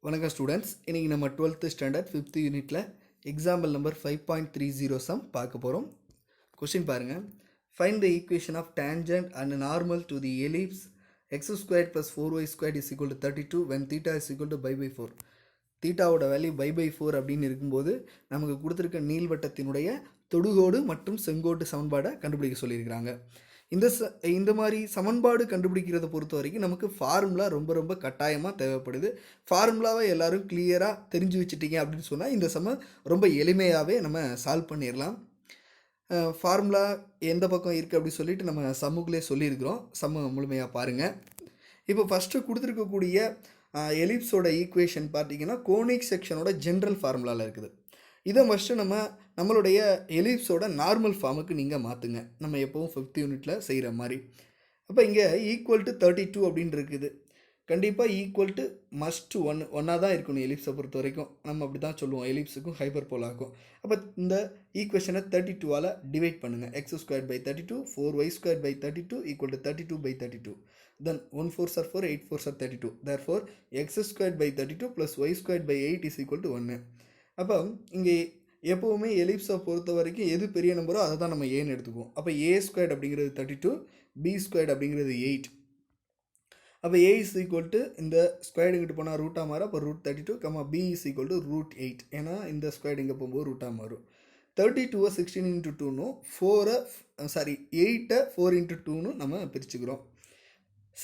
வணக்கம் ஸ்டூடெண்ட்ஸ். இன்றைக்கி நம்ம 12th ஸ்டாண்டர்ட் 5th யூனிட்டில் எக்ஸாம்பிள் நம்பர் 5.30 சம் பார்க்க போகிறோம். கொஷின் பாருங்கள். Find the equation of tangent and normal to the ellipse x square plus 4y square is equal to 32 when theta is equal to pi 4. தீட்டாவோட value pi 4 அப்படின்னு இருக்கும்போது நமக்கு கொடுத்துருக்க நீள்வட்டத்தினுடைய தொடுகோடு மற்றும் செங்கோட்டு சமன்பாடை கண்டுபிடிக்க சொல்லியிருக்கிறாங்க. இந்த மாதிரி சமன்பாடு கண்டுபிடிக்கிறத பொறுத்த வரைக்கும் நமக்கு ஃபார்முலா ரொம்ப கட்டாயமாக தேவைப்படுது. ஃபார்முலாவை எல்லோரும் கிளியராக தெரிஞ்சு வச்சுட்டீங்க அப்படின்னு சொன்னால் இந்த சம ரொம்ப எளிமையாகவே நம்ம சால்வ் பண்ணிடலாம். ஃபார்முலா எந்த பக்கம் இருக்குது அப்படின்னு சொல்லிட்டு நம்ம சம்முக்குள்ளே சொல்லியிருக்கிறோம். சம்மு முழுமையாக பாருங்கள். இப்போ ஃபஸ்ட்டு கொடுத்துருக்கக்கூடிய எலிப்ஸோட ஈக்குவேஷன் பார்த்தீங்கன்னா கோனிக் செக்ஷனோட ஜென்ரல் ஃபார்முலாவில் இருக்குது. இதை ஃபஸ்ட்டு நம்மளுடைய எலிப்ஸோட நார்மல் ஃபார்முக்கு நீங்கள் மாற்றுங்க, நம்ம எப்போவும் 5th யூனிட்டில் செய்கிற மாதிரி. அப்போ இங்கே ஈக்குவல் டு 32 அப்படின்னு இருக்குது. கண்டிப்பாக ஈக்குவல் டு மஸ்ட் ஒன்னாக தான் இருக்கணும் எலிப்ஸை பொறுத்த வரைக்கும். நம்ம அப்படி தான் சொல்லுவோம், எலிப்ஸுக்கும் ஹைப்பர்போலாக்கும். அப்போ இந்த ஈக்குவேஷனை 32ஆல் டிவைட் பண்ணுங்கள். x square by 32 4y square by 32 equal to 32 by 32. Then 1 4s are 4, 8 4s are 32. Therefore x squared by 32 plus y squared by 8 is equal to 1. அப்போ இங்கே எப்போவுமே எலிப்ஸை பொறுத்த வரைக்கும் எது பெரிய நம்பரோ அதை தான் நம்ம ஏன்னு எடுத்துக்குவோம். அப்போ a ஸ்கொயர்ட் அப்படிங்கிறது 32, b ஸ்கொயர்ட் அப்படிங்கிறது 8. அப்போ a இஸ் ஈக்குவல் டு இந்த ஸ்கொயர்டு இங்கிட்டு போனால் ரூட்டாக மாறும். அப்போ root 32 b is equal to root 8. ஏன்னா இந்த ஸ்கொயர்டு இங்கே போகும்போது ரூட்டாக மாறும். 32 16 into 2 8 4 into 2 நம்ம பிரிச்சுக்கிறோம்.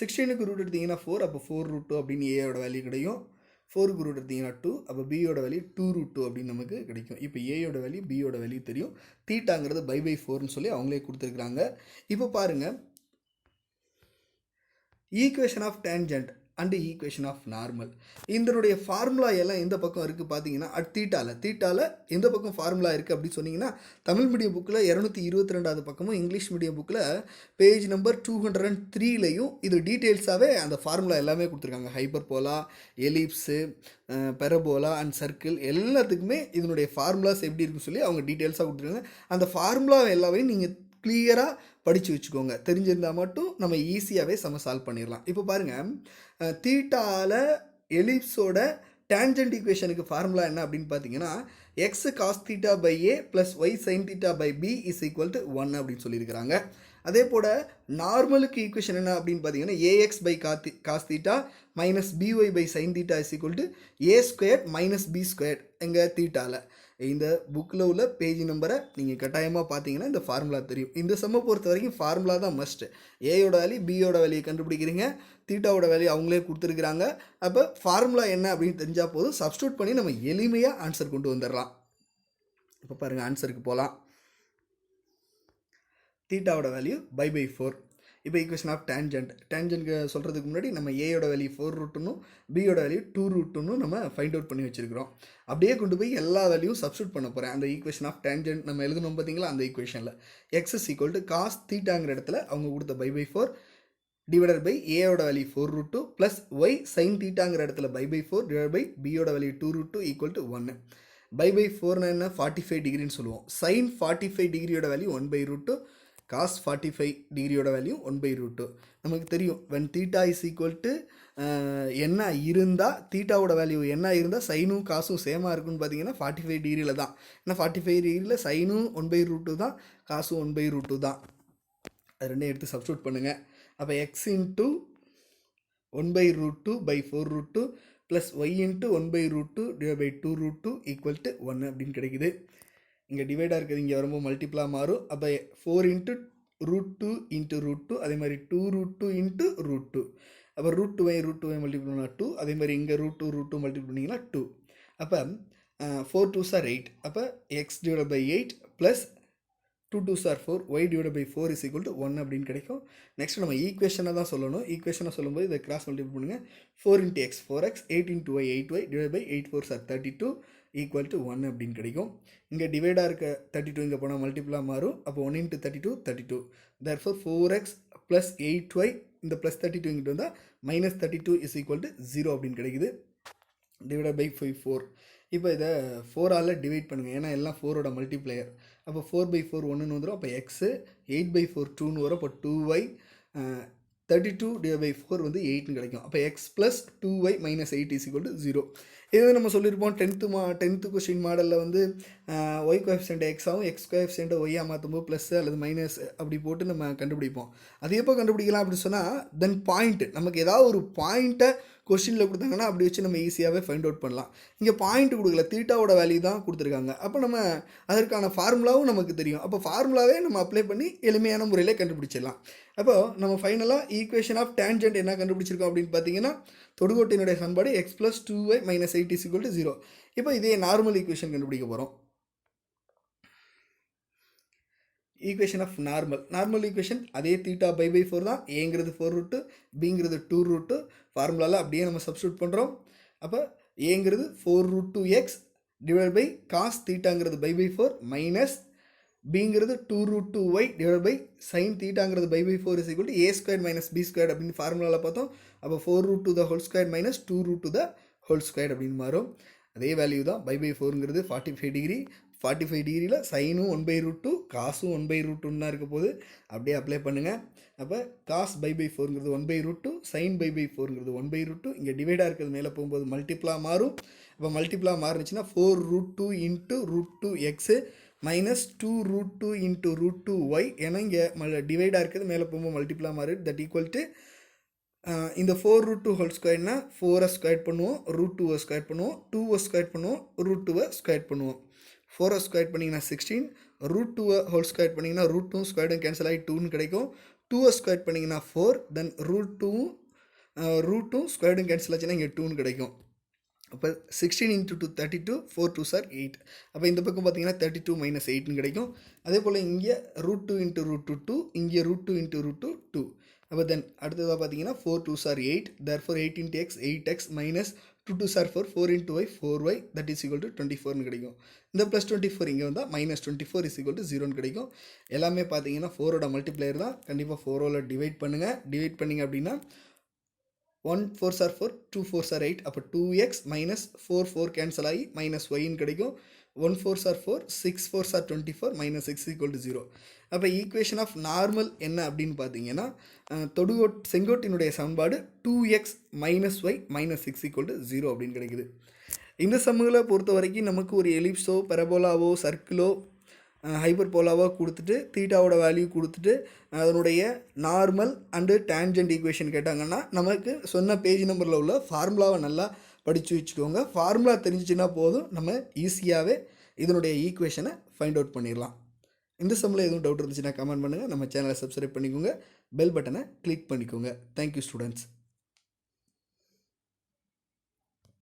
16க்கு ரூட் எடுத்திங்கன்னா 4, அப்போ 4 ரூட் 2 அப்படின்னு ஏயோட வேல்யூ கிடைக்கும். 4க்கு ரூட் எடுத்திங்கன்னா 2, அப்போ பியோட வேல்யூ 2 ரூட் 2 அப்படின்னு நமக்கு கிடைக்கும். இப்போ ஏயோட வேல்யூ பியோட வேல்யூ தெரியும். தீட்டாங்கிறது பை 4ன்னு சொல்லி அவங்களே கொடுத்துருக்குறாங்க. இப்போ பாருங்கள், equation of tangent and equation of normal இதனுடைய ஃபார்முலா எல்லாம் எந்த பக்கம் இருக்குது பார்த்தீங்கன்னா தீட்டாவில் எந்த பக்கம் ஃபார்முலா இருக்குது அப்படின்னு சொன்னீங்கன்னா தமிழ் மீடியம் புக்கில் 222வது பக்கமும் இங்கிலீஷ் மீடியம் புக்கில் பேஜ் நம்பர் 203லையும் இது டீட்டெயில்ஸாகவே அந்த ஃபார்முலா எல்லாமே கொடுத்துருக்காங்க. Hyperbola, ellipse, parabola and circle எல்லாத்துக்குமே இதனுடைய ஃபார்முலாஸ் எப்படி இருக்குன்னு சொல்லி அவங்க டீட்டெயில்ஸாக கொடுத்துருக்காங்க. அந்த ஃபார்முலா எல்லாமே நீங்கள் கிளியராக படித்து வச்சுக்கோங்க. தெரிஞ்சிருந்தால் மட்டும் நம்ம ஈஸியாகவே சால்வ் பண்ணிடலாம். இப்போ பாருங்கள், தீட்டாவில் எலிப்ஸோட டேஞ்சன்ட் ஈக்குவேஷனுக்கு ஃபார்முலா என்ன அப்படின்னு பார்த்தீங்கன்னா x cos theta by a plus y sin theta by b is equal to 1 அப்படின்னு சொல்லியிருக்கிறாங்க. அதே போல் நார்மலுக்கு ஈக்குவேஷன் என்ன அப்படின்னு பார்த்தீங்கன்னா a x by cos theta minus b y by sin theta is equal to a square minus b square எங்கள் தீட்டாவில். இந்த புக்கில் உள்ள பேஜ் நம்பரை நீங்கள் கட்டாயமாக பார்த்தீங்கன்னா இந்த ஃபார்முலா தெரியும். இந்த சம்மை பொறுத்த வரைக்கும் ஃபார்முலா தான் மஸ்ட்டு. ஏயோட வேல்யூ பியோட வேல்யூ கண்டுபிடிக்கிறீங்க, தீட்டாவோட வேல்யூ அவங்களே கொடுத்துருக்குறாங்க. அப்போ ஃபார்முலா என்ன அப்படின்னு தெரிஞ்சால் போதும், சப்ஸ்டியூட் பண்ணி நம்ம எளிமையாக ஆன்சர் கொண்டு வந்துடலாம். இப்போ பாருங்கள், ஆன்சருக்கு போகலாம். தீட்டாவோட வேல்யூ பை 4. இப்போ ஈக்குவேஷன் ஆஃப் டேஞ்சன்ட் சொல்கிறதுக்கு முன்னாடி நம்ம ஏயோட வேல்யூ 4 ரூட்டுன்னு பியோட வேல்யூ 2 ரூட்டுன்னு நம்ம ஃபைண்ட் அவுட் பண்ணி வச்சுருக்கிறோம். அப்படியே கொண்டு போய் எல்லா வேல்யூவும் சப்ஸ்டியூட் பண்ண போகிறேன். அந்த ஈக்குவேஷன் ஆஃப் டேஞ்சன்ட் நம்ம எழுதணும் பார்த்தீங்களா, அந்த ஈக்குவேஷனில் x is equal to cos தீட்டாங்கிற இடத்துல அவங்க கொடுத்த பை 4 டிவைடட் பை ஏயோட value 4 root 2 plus y sine தீட்டாங்கிற இடத்துல பை 4 டிவைட் பை பியோட value 2 root 2 equal to 1. Pi 4 என்ன 45 டிகிரின்னு சொல்லுவோம். சைன் 45 டிகிரியோட வேல்யூ 1 பை ரூட் 2, காஸ் 45 டிகிரியோட வேல்யூ 1 பை ரூட் 2. நமக்கு தெரியும் when theta is equal to என்ன இருந்தால் தீட்டாவோட வேல்யூ என்ன இருந்தால் சைனும் காசும் சேமாக இருக்குன்னு பார்த்தீங்கன்னா 45 டிகிரியில் தான். ஏன்னா 45 டிகிரியில் சைனும் 1 பை ரூட் 2 தான், காசும் 1 பை ரூட் 2 தான். அது ரெண்டையும் எடுத்து சப்ஸ்டியூட் பண்ணுங்கள். அப்போ x into 1 by root 2 by 4 root 2 plus y into 1 by root 2 divide by 2 root 2 equal to 1 அப்படின்னு கிடைக்குது. இங்கே டிவைடாக இருக்குது, இங்கே வரும்போது மல்டிப்ளாக மாறும். அப்போ 4 இன்ட்டு ரூட் 2 இன்ட்டு ரூட் 2, அதே மாதிரி 2 ரூட் 2 இன்ட்டு ரூட் 2. அப்போ ரூட் 2 மல்டிப்ளை பண்ணால் 2, அதே மாதிரி இங்கே ரூட் 2 மல்டிப்ளை பண்ணிங்கன்னா 2. அப்போ 4 2s are 8. அப்போ x divide by 8 plus 2 2s are 4, y divide by 4 is equal to 1 அப்படின்னு கிடைக்கும். நெக்ஸ்ட் நம்ம ஈக்குவேஷனை தான் சொல்லணும். ஈக்குவேஷனை சொல்லும்போது இதை கிராஸ் மல்டிப்ளை பண்ணுங்கள். 4 into x 4x, 8 into y 8y divide by 8 4s are 32 equal to 1 அப்படின்னு கிடைக்கும். இங்கே டிவைடாக இருக்க 32 இங்கே போனால் மல்டிப்ளாக மாறும். அப்போ 1 into 32 32. Therefore 4x plus 8y இந்த ப்ளஸ் 32 இங்கிட்டு வந்தால் மைனஸ் 32 இஸ் ஈக்குவல் டு 0 அப்படின்னு கிடைக்குது. Divide by 4. இப்போ இதை 4ஆல் டிவைட் பண்ணுங்கள், ஏன்னா எல்லாம் 4ஓட மல்டிப்ளையர். அப்போ 4 பை 4 1ன்னு வந்துடும். அப்போ எக்ஸு 8 பை 4 2ன்னு வரும். அப்போ 2y 32/4 வந்து 8ன்னு கிடைக்கும். அப்போ x + 2y - 8 = 0. இது நம்ம சொல்லியிருப்போம் 10th கொஸ்டின் மாடலில் வந்து ஒய் கோஎஃபிஷியன்ட் எக்ஸ் ஆகும், எக்ஸ் கோஎஃபிஷியன்ட் ஒய்யாக மாற்றும்போது ப்ளஸ் அல்லது மைனஸ் அப்படி போட்டு நம்ம கண்டுபிடிப்போம். அது எப்போ கண்டுபிடிக்கலாம் அப்படின்னு சொன்னால், தென் பாயிண்ட் நமக்கு ஏதாவது ஒரு பாயிண்ட்டை கொஸ்டினில் கொடுத்தாங்கன்னா அப்படி வச்சு நம்ம ஈஸியாகவே ஃபைண்ட் அவுட் பண்ணலாம். இங்கே பாயிண்ட் கொடுக்கல, தீட்டாவோட வேல்யூ தான் கொடுத்துருக்காங்க. அப்போ நம்ம அதற்கான ஃபார்முலாவும் நமக்கு தெரியும். அப்போ ஃபார்முலாவே நம்ம அப்ளை பண்ணி எளிமையான முறையில் கண்டுபிடிச்சிடலாம். அப்போ நம்ம ஃபைனலாக ஈக்குவேஷன் ஆஃப் டேன்ஜென்ட் என்ன கண்டுபிடிச்சிருக்கோம் அப்படின்னு பார்த்தீங்கன்னா, தொடுகோட்டினுடைய சமன்பாடு x + 2y - 8 = 0. இப்போ இதே நார்மல் ஈக்குவேஷன் கண்டுபிடிக்க போகிறோம். ஈக்குவேஷன் ஆஃப் நார்மல் ஈக்குவேஷன் அதே θ/4 தான். ஏங்கிறது 4√2, பிங்கிறது 2√2. ஃபார்முலாவில் அப்படியே நம்ம சப்ஸ்டியூட் பண்ணுறோம். அப்போ ஏங்கிறது 4√2x / cos θங்கிறது /4 மைனஸ் பிங்கிறது 2√2y / sin θங்கிறது /4 = a² - b² அப்படின்னு ஃபார்முலாவில் பார்த்தோம். அப்போ 4√2² - 2√2² அப்படின்னு மாறும். அதே வேல்யூ தான். /4ங்கிறது 45 டிகிரி. 45 டிகிரியில் சைனும் 1/√2, காசும் 1/√2 தான் இருக்க போது. அப்படியே அப்ளை பண்ணுங்கள். அப்போ காஸ் /4ங்கிறது 1/√2, சைன் /4ங்கிறது 1/√2. இங்கே டிவைடாக இருக்கிறது மேலே போகும்போது மல்டிப்ளா மாறும். இப்போ மல்டிப்ளா மாறுனுச்சுன்னா 4√2 × √2x மைனஸ் 2√2 × √2y. ஏன்னா இங்கே டிவைடாக இருக்கிறது மேலே போகும்போது மல்டிப்ளா மாறுது. தட் ஈக்குவல் டு இந்த 4√2² 4 ஸ்கொயர் பண்ணுவோம், √2 ஸ்கொயர் பண்ணுவோம், 2 ஸ்கொயர் பண்ணுவோம், √2 ஸ்கொயர் பண்ணுவோம். 4 ஸ்கொயர் பண்ணிங்கன்னா 16, √2 ஸ்கொயர் பண்ணிங்கன்னா √2 ஸ்கொயரும் கேன்சல் ஆகி 2ன்னு கிடைக்கும். 2 ஸ்கொயர் பண்ணிங்கன்னா 4, தென் √2 ஸ்கொயரும் கேன்சல் ஆச்சுன்னா இங்கே 2ன்னு கிடைக்கும். அப்போ 16 × 2 32, 4 2s are 8. அப்போ இந்த பக்கம் பார்த்தீங்கன்னா 32 - 8ன்னு கிடைக்கும். அதே போல் இங்கே √2 × √2, இங்கே √2 × √2 2. அப்போ தென் அடுத்ததாக பார்த்தீங்கன்னா 4 2s are 8. therefore 8 × x 8x minus 2 2s are 4, 4 × y 4y that is equal to 24ன்னு கிடைக்கும். இந்த ப்ளஸ் 24 இங்கே வந்தால் -24 = 0ன்னு கிடைக்கும். எல்லாமே பார்த்தீங்கன்னா 4ஓட மல்டிப்ளையர் தான். கண்டிப்பாக 4ஓட டிவைட் பண்ணுங்கள். டிவைட் பண்ணிங்க அப்படின்னா 1 4s are 4, 2 4s are 8. அப்போ 2x minus 4 4 கேன்சல் ஆகி -y கிடைக்கும். 1 4s are 4, 6 4s are 24, -6 = 0. அப்போ ஈக்குவேஷன் ஆஃப் நார்மல் என்ன அப்படின்னு பார்த்தீங்கன்னா, செங்கோட்டினுடைய சமன்பாடு 2x - y - 6 = 0 அப்படின்னு கிடைக்குது. இந்த சம்முகளை பொறுத்த வரைக்கும் நமக்கு ஒரு எலிப்ஸோ, பெரபோலாவோ, சர்க்கிளோ, ஹைப்பர்போலாவோ கொடுத்துட்டு தீட்டாவோட வேல்யூ கொடுத்துட்டு அதனுடைய நார்மல் அண்டு டேன்ஜென்ட் ஈக்குவேஷன் கேட்டாங்கன்னா, நமக்கு சொன்ன பேஜ் நம்பரில் உள்ள ஃபார்முலாவை நல்லா படித்து வச்சுக்கோங்க. ஃபார்முலா தெரிஞ்சிச்சுன்னா போதும், நம்ம ஈஸியாகவே இதனுடைய ஈக்குவேஷனை ஃபைண்ட் அவுட் பண்ணிடலாம். இந்த சம்மில் எதுவும் டவுட் இருந்துச்சுன்னா கமெண்ட் பண்ணுங்கள். நம்ம சேனலை சப்ஸ்கிரைப் பண்ணிக்கோங்க. பெல் பட்டனை கிளிக் பண்ணிக்கோங்க. Thank you students.